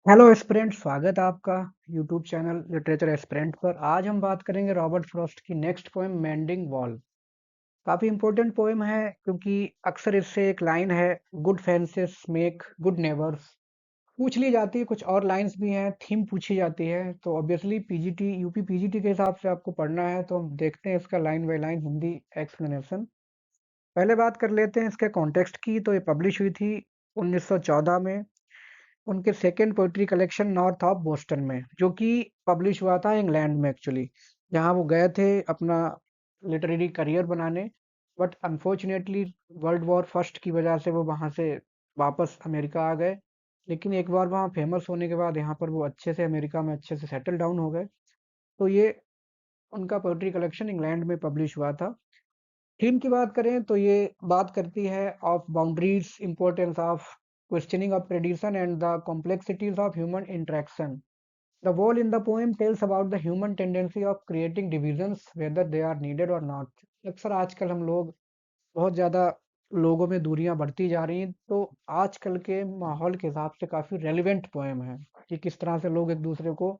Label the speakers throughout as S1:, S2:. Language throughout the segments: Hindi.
S1: हेलो एस्पिरेंट, स्वागत है आपका यूट्यूब चैनल लिटरेचर एस्पिरेंट पर। आज हम बात करेंगे रॉबर्ट फ्रॉस्ट की नेक्स्ट पोएम मेंडिंग वॉल। काफ़ी इंपॉर्टेंट पोएम है क्योंकि अक्सर इससे एक लाइन है, good fences make good neighbours, पूछ ली जाती है। कुछ और लाइंस भी हैं, थीम पूछी जाती है। तो ऑब्वियसली पीजीटी यूपी पीजीटी के हिसाब से आपको पढ़ना है, तो हम देखते हैं इसका line by line Hindi explanation. पहले बात कर लेते हैं इसके कॉन्टेक्स्ट की। तो ये पब्लिश हुई थी 1914 में, उनके second poetry collection north of Boston में, जो कि पब्लिश हुआ था इंग्लैंड में एक्चुअली, जहाँ वो गए थे अपना लिटरेरी करियर बनाने। But unfortunately world war first की वजह से वो वहाँ से वापस अमेरिका आ गए। लेकिन एक बार वहाँ फेमस होने के बाद यहाँ पर वो अच्छे से अमेरिका में अच्छे से सेटल डाउन हो गए। तो ये उनका पोइट्री कलेक्शन इंग्लैंड में पब्लिश हुआ था। थीम की बात करें तो ये बात करती है of boundaries, importance of questioning of tradition and the complexities of human interaction. The wall in the poem tells about the human tendency of creating divisions whether they are needed or not. अक्सर आजकल हम लोग बहुत ज़्यादा लोगों में दूरियां बढ़ती जा रही हैं, तो आजकल के माहौल के हिसाब से काफ़ी रेलिवेंट पोएम है कि किस तरह से लोग एक दूसरे को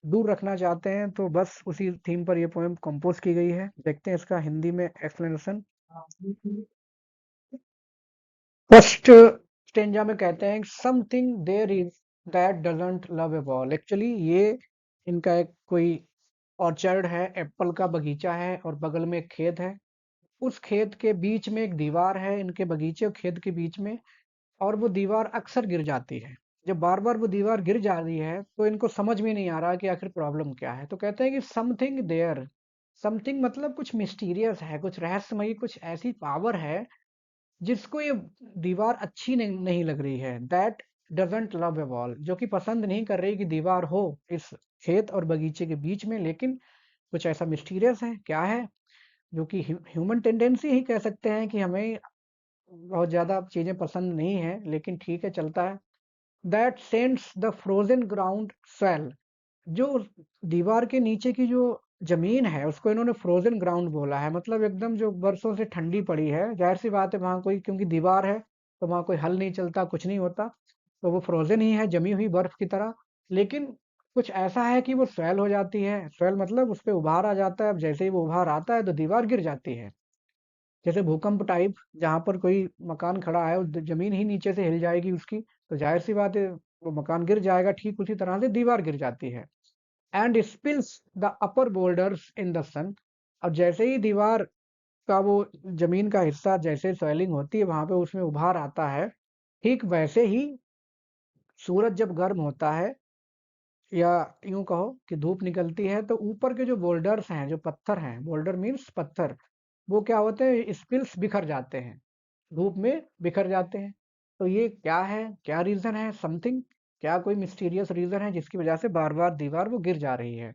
S1: दूर रखना चाहते हैं। तो बस उसी थीम पर ये पोएम कंपोज की गई है। देखते हैं इसका हिंदी में एक्सप्लेनेशन। फर्स्ट स्टेंजा में कहते हैं something there is that doesn't love a ball. Actually ये इनका एक कोई ऑर्चर्ड है, एप्पल का बगीचा है और बगल में एक खेत है। उस खेत के बीच में एक दीवार है, इनके बगीचे और खेत के बीच में। और वो दीवार अक्सर गिर जाती है। जब बार बार वो दीवार गिर जा रही है तो इनको समझ में नहीं आ रहा कि आखिर प्रॉब्लम क्या है। तो कहते हैं कि समथिंग देयर, समथिंग मतलब कुछ मिस्टीरियस है, कुछ रहस्यमयी, कुछ ऐसी पावर है जिसको ये दीवार अच्छी नहीं लग रही है। That doesn't love A wall, जो कि पसंद नहीं कर रही कि दीवार हो इस खेत और बगीचे के बीच में। लेकिन कुछ ऐसा मिस्टीरियस है, क्या है, जो कि ह्यूमन टेंडेंसी ही कह सकते हैं कि हमें बहुत ज्यादा चीजें पसंद नहीं है, लेकिन ठीक है, चलता है। That sends the frozen ground swell, जो दीवार के नीचे की जो जमीन है उसको इन्होंने फ्रोजन ग्राउंड बोला है। मतलब एकदम जो बरसों से ठंडी पड़ी है, जाहिर सी बात है वहां कोई, क्योंकि दीवार है तो वहां कोई हल नहीं चलता, कुछ नहीं होता। तो वो फ्रोजन ही है, जमी हुई बर्फ की तरह। लेकिन कुछ ऐसा है कि वो स्वेल हो जाती है। स्वेल मतलब उस पर उभार आ जाता है। अब जैसे ही वो उभार आता है तो दीवार गिर जाती है। जैसे भूकंप टाइप, जहां पर कोई मकान खड़ा है और जमीन ही नीचे से हिल जाएगी उसकी, तो जाहिर सी बात है वो मकान गिर जाएगा। ठीक उसी तरह से दीवार गिर जाती है। And spills the upper boulders in the sun. अब जैसे ही दीवार का वो जमीन का हिस्सा जैसे स्वेलिंग होती है वहां पे उसमें उभार आता है, ठीक वैसे ही सूरज जब गर्म होता है, या यूं कहो कि धूप निकलती है, तो ऊपर के जो बोल्डर्स हैं, जो पत्थर हैं, बोल्डर मीन्स पत्थर, वो क्या होते हैं, स्पिल्स, बिखर जाते हैं, धूप में बिखर जाते हैं। तो ये क्या है, क्या रीजन है, समथिंग, क्या कोई मिस्टीरियस रीजन है जिसकी वजह से बार बार दीवार वो गिर जा रही है।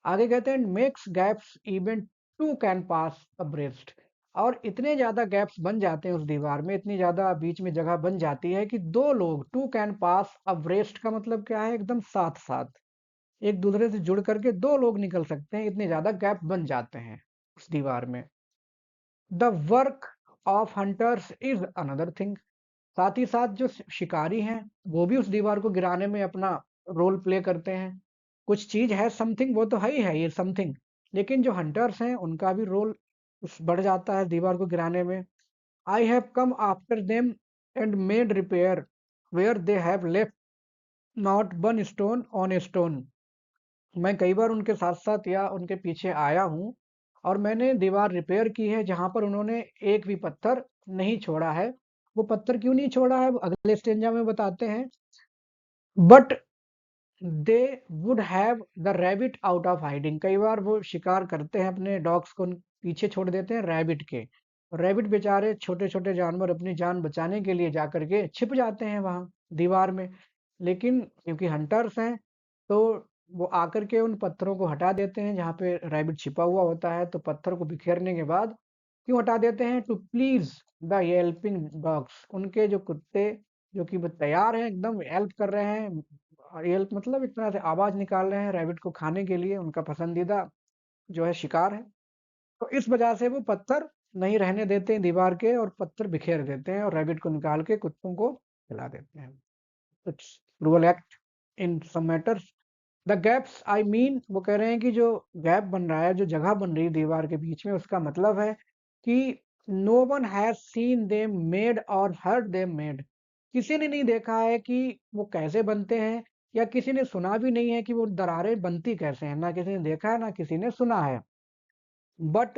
S1: आगे कहते हैं makes gaps even two can pass abreast. और इतने ज्यादा गैप्स बन जाते हैं उस दीवार में, इतनी ज्यादा बीच में जगह बन जाती है कि दो लोग, टू कैन पास अब्रेस्ट का मतलब क्या है, एकदम साथ साथ एक दूसरे से जुड़ करके दो लोग निकल सकते हैं, इतने ज्यादा गैप बन जाते हैं उस दीवार में। The work of hunters is another thing. साथ ही साथ जो शिकारी हैं वो भी उस दीवार को गिराने में अपना रोल प्ले करते हैं। कुछ चीज है समथिंग, वो तो है ही है ये समथिंग, लेकिन जो हंटर्स हैं उनका भी रोल उस बढ़ जाता है दीवार को गिराने में। I have come after them and made repair where they have left not one stone on a stone. मैं कई बार उनके साथ साथ या उनके पीछे आया हूँ और मैंने दीवार रिपेयर की है जहां पर उन्होंने एक भी पत्थर नहीं छोड़ा है। वो पत्थर क्यों नहीं छोड़ा है वो अगले स्टेंजा में बताते हैं। But they would have the rabbit out of hiding. कई बार वो शिकार करते हैं, अपने डॉग्स को पीछे छोड़ देते हैं रैबिट के। रैबिट बेचारे छोटे छोटे जानवर अपनी जान बचाने के लिए जाकर के छिप जाते हैं वहां दीवार में। लेकिन क्योंकि हंटर्स हैं तो वो आकर के उन पत्थरों को हटा देते हैं जहाँ पे रैबिट छिपा हुआ होता है। तो पत्थर को बिखेरने के बाद क्यों हटा देते हैं, to please the yelping dogs, उनके जो कुत्ते, जो कि वो तैयार हैं, एकदम हेल्प कर रहे हैं। येल्प मतलब एक तरह से आवाज निकाल रहे हैं रैबिट को खाने के लिए, उनका पसंदीदा जो है शिकार है। तो इस वजह से वो पत्थर नहीं रहने देते हैं दीवार के, और पत्थर बिखेर देते हैं और रैबिट को निकाल के कुत्तों को खिला देते हैं। कुछ cruel act. In some matters. The gaps I mean, वो कह रहे हैं कि जो गैप बन रहा है, जो जगह बन रही है दीवार के बीच में, उसका मतलब है कि no one has seen them made और हर्ड देम मेड। किसी ने नहीं देखा है कि वो कैसे बनते हैं, या किसी ने सुना भी नहीं है कि वो दरारें बनती कैसे हैं। ना किसी ने देखा है, ना किसी ने सुना है। But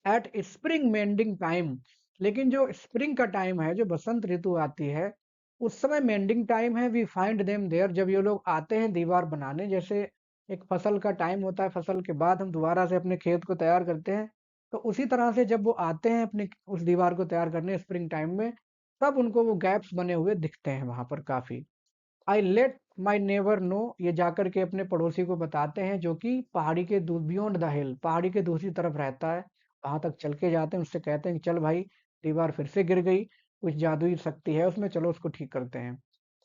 S1: at spring mending time, लेकिन जो स्प्रिंग का टाइम है, जो बसंत ऋतु आती है, उस समय मेंडिंग टाइम है, वी फाइंड देम देयर, जब ये लोग आते हैं दीवार बनाने। जैसे एक फसल का टाइम होता है, फसल के बाद हम दोबारा से अपने खेत को तैयार करते हैं, तो उसी तरह से जब वो आते हैं अपनी उस दीवार को तैयार करने स्प्रिंग टाइम में, तब उनको वो गैप्स बने हुए दिखते हैं वहां पर काफी। I let my neighbour know, ये जाकर के अपने पड़ोसी को बताते हैं, जो कि पहाड़ी के बियॉन्ड द हिल, पहाड़ी के दूसरी तरफ रहता है। वहां तक चल के जाते हैं, उससे कहते हैं कि चल भाई, दीवार फिर से गिर गई, कुछ जादुई शक्ति है उसमें, चलो उसको ठीक करते हैं।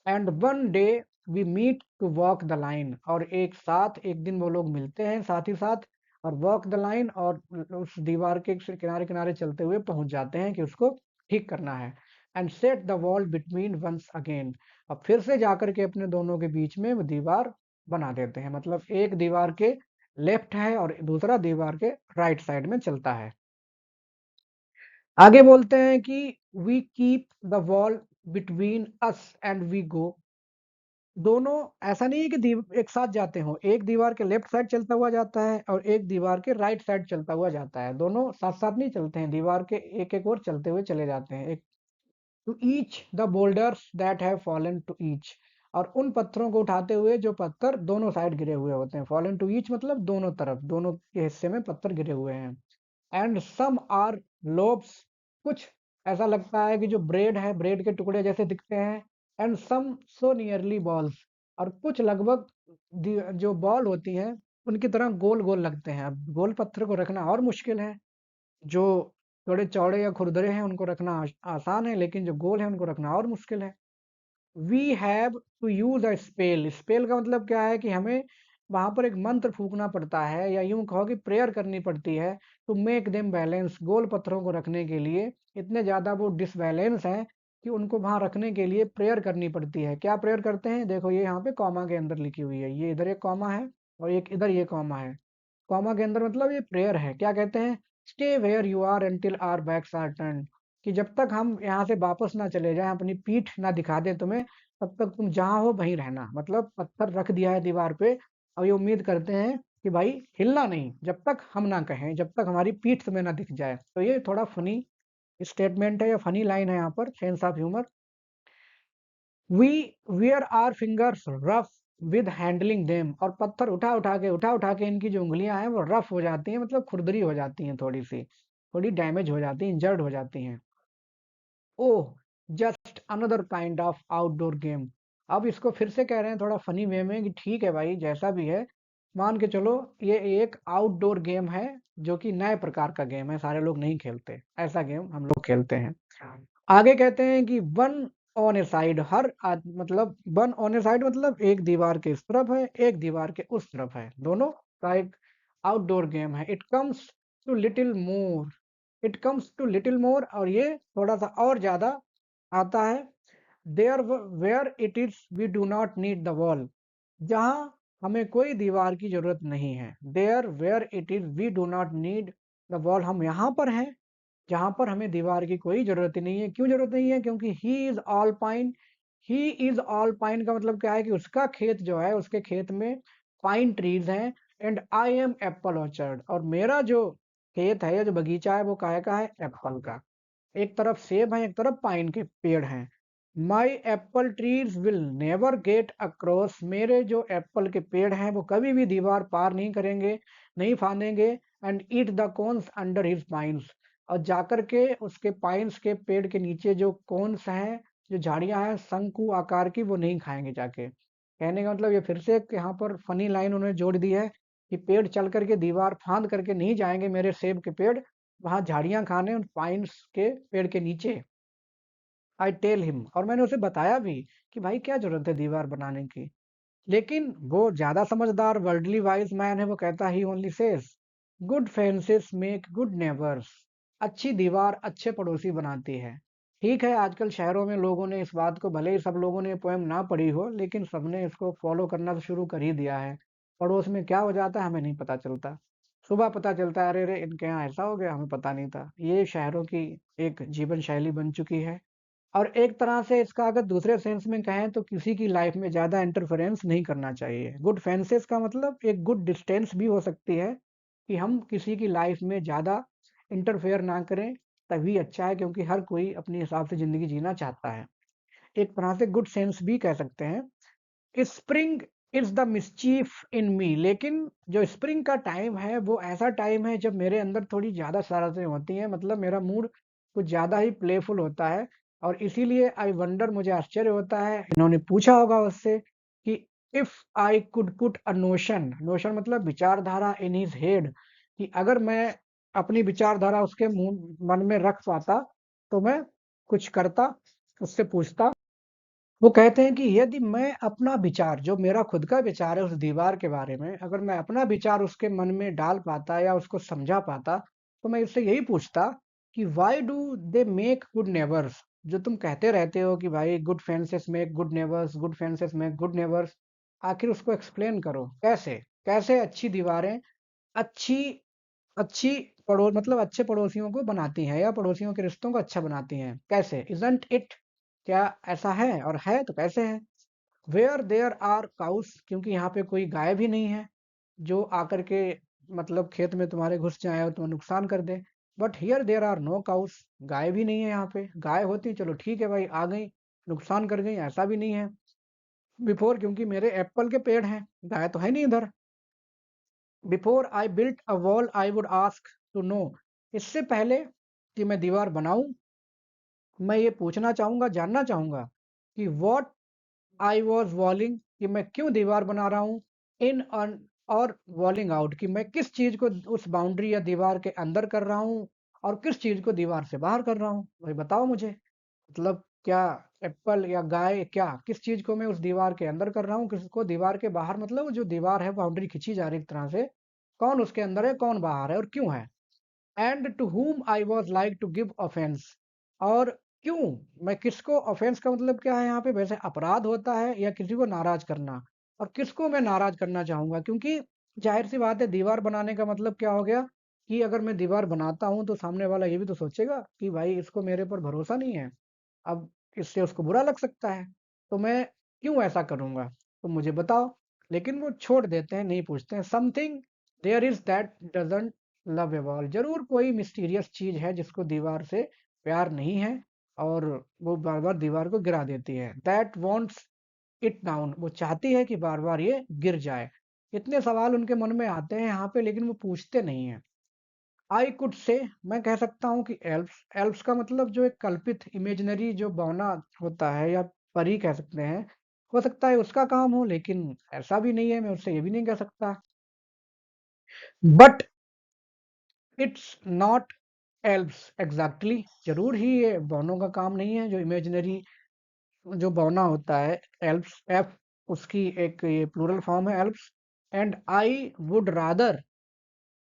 S1: And one day we meet to walk the line, और एक साथ एक दिन वो लोग मिलते हैं साथ ही साथ, और वॉक द लाइन, और उस दीवार के किनारे किनारे चलते हुए पहुंच जाते हैं कि उसको ठीक करना है। And set the wall between once again, अब फिर से जाकर के अपने दोनों के बीच में वो दीवार बना देते हैं। मतलब एक दीवार के लेफ्ट है और दूसरा दीवार के राइट साइड में चलता है। आगे बोलते हैं कि we keep the wall between us and we go. दोनों, ऐसा नहीं है कि एक साथ जाते हो, एक दीवार के लेफ्ट साइड चलता हुआ जाता है और एक दीवार के राइट साइड चलता हुआ जाता है। दोनों साथ साथ नहीं चलते हैं, दीवार के एक एक और चलते हुए चले जाते हैं। एक to each the boulders that have fallen to each, और उन पत्थरों को उठाते हुए जो पत्थर दोनों साइड गिरे हुए होते हैं। फॉलन टू ईच मतलब दोनों तरफ, दोनों के हिस्से में पत्थर गिरे हुए हैं। एंड सम आर लोब्स, कुछ ऐसा लगता है कि जो ब्रेड है, ब्रेड के टुकड़े जैसे दिखते हैं। And some so nearly balls, और कुछ लगभग जो बॉल होती हैं उनकी तरह गोल गोल लगते हैं। अब गोल पत्थर को रखना और मुश्किल है, जो थोड़े चौड़े या खुरदरे हैं उनको रखना आसान है, लेकिन जो गोल है उनको रखना और मुश्किल है। We have to use a spell, spell का मतलब क्या है कि हमें वहां पर एक मंत्र फूकना पड़ता है, या यूं कहो कि प्रेयर करनी पड़ती है, टू मेक देम बैलेंस, गोल पत्थरों को रखने के लिए। इतने ज्यादा वो डिसबैलेंस हैं कि उनको वहां रखने के लिए प्रेयर करनी पड़ती है। क्या प्रेयर करते हैं, देखो ये यहाँ पे कॉमा के अंदर लिखी हुई है, ये इधर एक कॉमा है और एक इधर ये कॉमा है। कॉमा के अंदर मतलब ये प्रेयर है। क्या कहते हैं, stay where you are until our backs are turn, कि जब तक हम यहाँ से वापस ना चले जाएं, अपनी पीठ ना दिखा दें तुम्हें, तब तक तुम जहाँ हो वहीं रहना। मतलब पत्थर रख दिया है दीवार पे, और ये उम्मीद करते हैं कि भाई हिलना नहीं जब तक हम ना कहें, जब तक हमारी पीठ तुम्हें ना दिख जाए। तो ये थोड़ा फनी स्टेटमेंट है या फनी लाइन है यहाँ पर, sense of humour. We wear our fingers rough with handling them, और पत्थर उठा उठा के इनकी जो उंगलियां हैं वो रफ हो जाती हैं, मतलब खुरदरी हो जाती हैं, थोड़ी सी, थोड़ी डैमेज हो जाती हैं, इंजर्ड हो जाती हैं। Oh, just another kind of outdoor game. अब इसको फिर से कह रहे हैं थोड़ा फनी वे में कि ठीक है भाई, जैसा भी है, मान के चलो ये एक आउटडोर गेम है, जो कि नए प्रकार का गेम है, सारे लोग नहीं खेलते, ऐसा गेम हम लोग खेलते हैं। आगे कहते हैं कि वन ऑन ए साइड, मतलब वन ऑन ए साइड मतलब एक दीवार के इस तरफ है, एक दीवार के उस तरफ है, दोनों का एक आउटडोर गेम है। It comes to little more, it comes to little more, और ये थोड़ा सा और ज्यादा आता है। There where it is we do not need the wall, जहां हमें कोई दीवार की जरूरत नहीं है। There where it is we do not need the wall, हम यहाँ पर हैं जहां पर हमें दीवार की कोई जरूरत ही नहीं है। क्यों जरूरत नहीं है, क्योंकि he is all pine, he is all pine का मतलब क्या है कि उसका खेत जो है, उसके खेत में पाइन ट्रीज हैं। And I am Apple orchard, और मेरा जो खेत है या जो बगीचा है वो काहे का है, एप्पल का। एक तरफ सेब है, एक तरफ पाइन के पेड़ हैं। माई Apple trees will never get across, मेरे जो एप्पल के पेड़ हैं वो कभी भी दीवार पार नहीं करेंगे, नहीं फांदेंगे। And eat the cones under his pines, और जाकर के उसके पाइन्स के पेड़ के नीचे जो कोन्स हैं, जो झाड़ियां हैं शंकु आकार की, वो नहीं खाएंगे जाके। कहने का मतलब ये फिर से एक यहाँ पर फनी लाइन उन्होंने जोड़ दी है कि पेड़ चल करके दीवार फांद करके नहीं जाएंगे मेरे सेब के पेड़, वहां झाड़ियां खाने उन पाइन्स के पेड़ के नीचे। आई टेल हिम, और मैंने उसे बताया भी कि भाई क्या जरूरत है दीवार बनाने की। लेकिन वो ज्यादा समझदार वर्ल्डली वाइज मैन है, वो कहता ही only says good fences make good neighbours, अच्छी दीवार अच्छे पड़ोसी बनाती है। ठीक है, आजकल शहरों में लोगों ने इस बात को, भले ही सब लोगों ने पोएम ना पढ़ी हो, लेकिन सबने इसको फॉलो करना तो शुरू कर ही दिया है। पड़ोस में क्या हो जाता है हमें नहीं पता चलता। सुबह पता चलता है, अरे रे इनके यहाँ ऐसा हो गया, हमें पता नहीं था। ये शहरों की एक जीवन शैली बन चुकी है। और एक तरह से इसका अगर दूसरे सेंस में कहें तो किसी की लाइफ में ज़्यादा इंटरफेरेंस नहीं करना चाहिए। गुड फेंसेस का मतलब एक गुड डिस्टेंस भी हो सकती है, कि हम किसी की लाइफ में ज़्यादा इंटरफेयर ना करें, तभी अच्छा है, क्योंकि हर कोई अपने हिसाब से ज़िंदगी जीना चाहता है। एक तरह से गुड सेंस भी कह सकते हैं। स्प्रिंग इज द मिस्चीफ इन मी, लेकिन जो स्प्रिंग का टाइम है वो ऐसा टाइम है जब मेरे अंदर थोड़ी ज्यादा शरारतें होती हैं, मतलब मेरा मूड कुछ ज्यादा ही प्लेफुल होता है। और इसीलिए आई वंडर, मुझे आश्चर्य होता है, इन्होंने पूछा होगा उससे कि if I could put a notion, notion मतलब विचारधारा, इन हिज हेड, कि अगर मैं अपनी विचारधारा उसके मन में रख पाता तो मैं कुछ करता, उससे पूछता। वो कहते हैं कि यदि मैं अपना विचार, जो मेरा खुद का विचार है उस दीवार के बारे में, अगर मैं अपना विचार उसके मन में डाल पाता या उसको समझा पाता, तो मैं इससे यही पूछता कि why do they make good neighbours. जो तुम कहते रहते हो कि भाई good fences make good neighbours, good fences make good neighbours, आखिर उसको एक्सप्लेन करो, कैसे कैसे अच्छी दीवारें अच्छी अच्छी मतलब अच्छे पड़ोसियों को बनाती हैं, या पड़ोसियों के रिश्तों को अच्छा बनाती हैं, कैसे? इजंट इट, क्या ऐसा है? और है तो कैसे है? वेयर देयर आर काउस, क्योंकि यहाँ पे कोई गाय भी नहीं है जो आकर के मतलब खेत में तुम्हारे घुस जाए और तुम्हें नुकसान कर दे। But here there are no cows, गाय भी नहीं है यहाँ पे। गाय होती चलो ठीक है भाई, आ गई नुकसान कर गई, ऐसा भी नहीं है। बिफोर, क्योंकि मेरे एप्पल के पेड़ हैं, गाय तो है नहीं इधर। Before I built a wall I would ask to know, इससे पहले कि मैं दीवार बनाऊं, मैं ये पूछना चाहूंगा, जानना चाहूंगा कि व्हाट आई वॉज वॉलिंग, कि मैं क्यों दीवार बना रहा हूँ, इन और वॉलिंग आउट, कि मैं किस चीज को उस बाउंड्री या दीवार के अंदर कर रहा हूँ और किस चीज को दीवार से बाहर कर रहा हूँ। भाई बताओ मुझे, मतलब क्या एप्पल या गाय, क्या किस चीज को मैं उस दीवार के अंदर कर रहा हूँ, किसको दीवार के बाहर, मतलब वो जो दीवार है बाउंड्री खींची जा रही है एक तरह से, कौन उसके अंदर है कौन बाहर है और क्यों है। And to whom I was like to give offence, और क्यों, मैं किसको, ऑफेंस का मतलब क्या है यहाँ पे, वैसे अपराध होता है या किसी को नाराज करना, और किसको मैं नाराज करना चाहूंगा, क्योंकि जाहिर सी बात है दीवार बनाने का मतलब क्या हो गया, कि अगर मैं दीवार बनाता हूँ तो सामने वाला ये भी तो सोचेगा कि भाई इसको मेरे पर भरोसा नहीं है, अब इससे उसको बुरा लग सकता है, तो मैं क्यों ऐसा करूंगा, तो मुझे बताओ। लेकिन वो छोड़ देते हैं, नहीं पूछते हैं। Something there is that doesn't love a wall, जरूर कोई मिस्टीरियस चीज है जिसको दीवार से प्यार नहीं है, और वो बार बार दीवार को गिरा देती है। दैट वॉन्ट्स इट डाउन, वो चाहती है कि बार बार ये गिर जाए। इतने सवाल उनके मन में आते हैं यहाँ पे, लेकिन वो पूछते नहीं है। आई कुड से, मैं कह सकता हूँ कि एल्फ्स, एल्फ्स का मतलब जो एक कल्पित इमेजिनरी जो बौना होता है, या परी कह सकते हैं, हो सकता है उसका काम हो, लेकिन ऐसा भी नहीं है, मैं उससे ये भी नहीं कह सकता। But it's not elves exactly, जरूर ही ये बौनों का काम नहीं है, जो इमेजिनरी जो बौना होता है, एल्व्स, एफ उसकी एक ये प्लूरल फॉर्म है elves. And I would rather,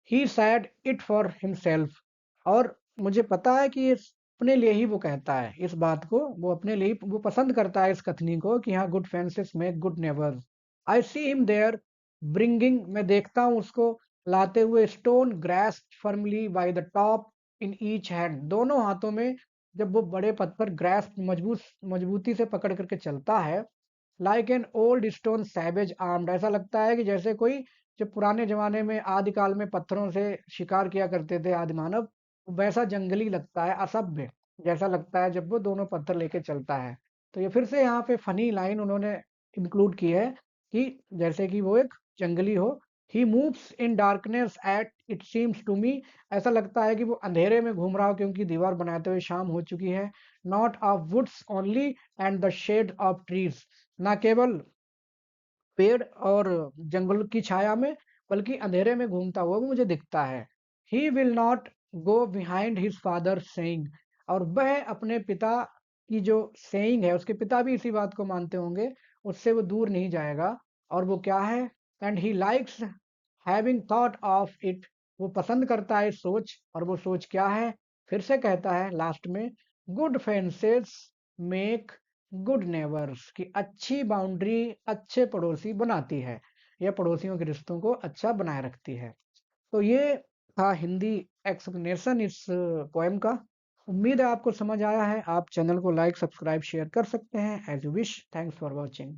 S1: he sad it for himself, और मुझे पता है कि ये अपने लिए ही वो कहता है इस बात को, वो अपने लिए वो पसंद करता है इस कथनी को कि हाँ good fences make good neighbours. I see him there bringing, मैं देखता हूँ उसको लाते हुए, stone grasped firmly by the top in each hand, दोनों हाथों में जब वो बड़े पत्थर ग्रास मजबूती से पकड़ करके चलता है। Like an old stone savage armed, ऐसा लगता है कि जैसे कोई, जो पुराने जमाने में आदिकाल में पत्थरों से शिकार किया करते थे आदि मानव, वैसा जंगली लगता है, असभ्य जैसा लगता है जब वो दोनों पत्थर लेके चलता है। तो ये फिर से यहाँ पे फनी लाइन उन्होंने इंक्लूड की है, कि जैसे कि वो एक जंगली हो। He moves in darkness at it seems to me, ऐसा लगता है कि वो अंधेरे में घूम रहा हो, क्योंकि दीवार बनाते हुए शाम हो चुकी है। Not of woods only and the shade of trees, ना केवल पेड़ और जंगल की छाया में, बल्कि अंधेरे में घूमता हुआ भी मुझे दिखता है। He will not go behind his father saying, और वह अपने पिता की जो सेइंग है, उसके पिता भी इसी बात को मानते होंगे, उससे वो दूर नहीं जाएगा। और वो क्या है, and he likes having thought of it, वो पसंद करता है सोच, और वो सोच क्या है, फिर से कहता है लास्ट में, good fences make good neighbours, कि अच्छी बाउंड्री अच्छे पड़ोसी बनाती है, यह पड़ोसियों के रिश्तों को अच्छा बनाए रखती है। तो ये था हिंदी एक्सप्लेनेशन इस पोएम का। उम्मीद है आपको समझ आया है। आप चैनल को लाइक, सब्सक्राइब, शेयर कर सकते हैं as you wish. Thanks for watching.